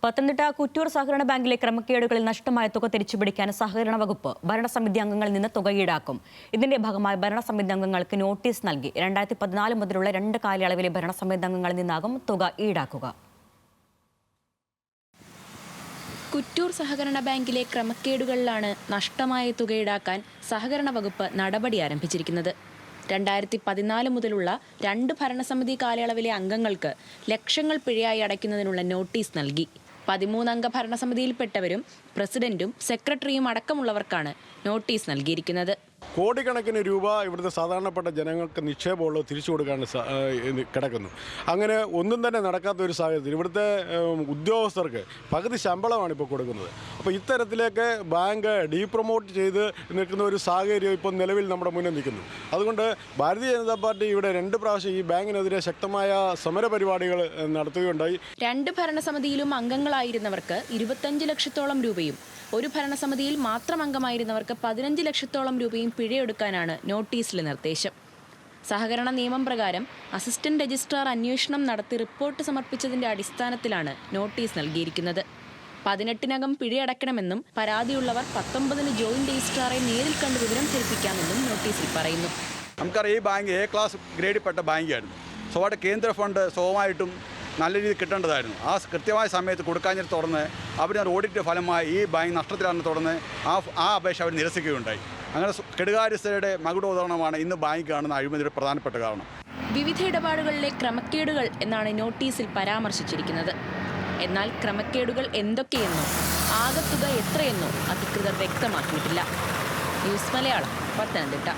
പത്തനംതിട്ട കുറ്റൂർ സഹകരണ ബാങ്കിലെ ക്രമക്കേടുകളിൽ നഷ്ടമായ തുക തിരിച്ചുപിടിക്കാൻ സഹകരണ വകുപ്പ് ഭരണസമിതി അംഗങ്ങളിൽ നിന്ന് തുക ഈടാക്കും. ഇതിന്റെ ഭാഗമായി ഭരണസമിതി അംഗങ്ങൾക്ക് നോട്ടീസ് നൽകി. 2014 മുതലുള്ള 2 കാലയളവിലെ ഭരണസമിതി അംഗങ്ങളിൽ നിന്നാകും തുക ഈടാക്കുക. കുറ്റൂർ സഹകരണ ബാങ്കിലെ ക്രമക്കേടുകളിലാണ് നഷ്ടമായ തുക ഈടാക്കാൻ സഹകരണ വകുപ്പ് നടപടി ആരംഭിച്ചിരിക്കുന്നത്. 2014 മുതലുള്ള 2 ഭരണസമിതി കാലയളവിലെ അംഗങ്ങൾക്ക് ലക്ഷങ്ങൾ പിഴയായി അടയ്ക്കുന്നതിനുള്ള നോട്ടീസ് നൽകി. 13 അംഗ ഭരണസമിതിയിൽപ്പെട്ടവരും പ്രസിഡന്റും സെക്രട്ടറിയും അടക്കമുള്ളവർക്കാണ് നോട്ടീസ് നൽകിയിരിക്കുന്നത്. കോടിക്കണക്കിന് രൂപ ഇവിടുത്തെ സാധാരണപ്പെട്ട ജനങ്ങൾക്ക് നിക്ഷേപമുള്ളത് തിരിച്ചു കൊടുക്കാൻ കിടക്കുന്നു. അങ്ങനെ ഒന്നും തന്നെ നടക്കാത്ത ഒരു സാഹചര്യത്തിൽ ഇവിടുത്തെ ഉദ്യോഗസ്ഥർക്ക് പകുതി ശമ്പളമാണ് ഇപ്പോൾ കൊടുക്കുന്നത്. അപ്പോൾ ഇത്തരത്തിലേക്ക് ബാങ്ക് ഡീപ്രൊമോട്ട് ചെയ്ത് നിൽക്കുന്ന ഒരു സാഹചര്യം ഇപ്പോൾ നിലവിൽ നമ്മുടെ മുന്നിൽ നിൽക്കുന്നു. അതുകൊണ്ട് ഭാരതീയ ജനതാ പാർട്ടി ഇവിടെ 2 പ്രാവശ്യം ഈ ബാങ്കിനെതിരെ ശക്തമായ സമരപരിപാടികൾ നടത്തുകയുണ്ടായി. 2 ഭരണസമിതിയിലും അംഗങ്ങളായിരുന്നവർക്ക് 25 ലക്ഷത്തോളം രൂപയും ഒരു ഭരണസമിതിയിൽ മാത്രം അംഗമായിരുന്നവർക്ക് 15 ലക്ഷത്തോളം രൂപയും പിഴയൊടുക്കാനാണ് നോട്ടീസിലെ നിർദ്ദേശം. സഹകരണ നിയമം പ്രകാരം അസിസ്റ്റന്റ് രജിസ്ട്രാർ അന്വേഷണം നടത്തി റിപ്പോർട്ട് സമർപ്പിച്ചതിന്റെ അടിസ്ഥാനത്തിലാണ് നോട്ടീസ് നൽകിയിരിക്കുന്നത്. 18-നകം പിഴയടക്കണമെന്നും പരാതിയുള്ളവർ 19-ന് ജോയിന്റ് രജിസ്ട്രാറെ നേരിൽ കണ്ട് വിവരം ധരിപ്പിക്കാമെന്നും നോട്ടീസിൽ പറയുന്നു. നമുക്കറിയാം, ഈ ബാങ്ക് A ക്ലാസ് ഗ്രേഡിൽപ്പെട്ട ബാങ്കായിരുന്നു. അവിടെ കേന്ദ്ര ഫണ്ട് സ്വമായിട്ടും നല്ല രീതിയിൽ കിട്ടേണ്ടതായിരുന്നു. ആ കൃത്യമായ സമയത്ത് കൊടുക്കാഞ്ഞിട്ട് തുടർന്ന് അവർ ഓഡിറ്റ് ഫലമായി ഈ ബാങ്ക് നഷ്ടത്തിലാണെന്ന് തുടർന്ന് ആ അപേക്ഷ അവർ നിരസിക്കുകയുണ്ടായി. അങ്ങനെ കെടുകാര്യസ്ഥരുടെ മകുടോദാഹരണമാണ് ഇന്ന് ബാങ്ക് കാണുന്ന അഴിമതിയുടെ പ്രധാനപ്പെട്ട കാരണം. വിവിധ ഇടപാടുകളിലെ ക്രമക്കേടുകൾ എന്നാണ് നോട്ടീസിൽ പരാമർശിച്ചിരിക്കുന്നത്. എന്നാൽ ക്രമക്കേടുകൾ എന്തൊക്കെയെന്നോ ആകത്തുക എത്രയെന്നോ അധികൃതർ വ്യക്തമാക്കിയിട്ടില്ല. ന്യൂസ് മലയാളം, പത്തനംതിട്ട.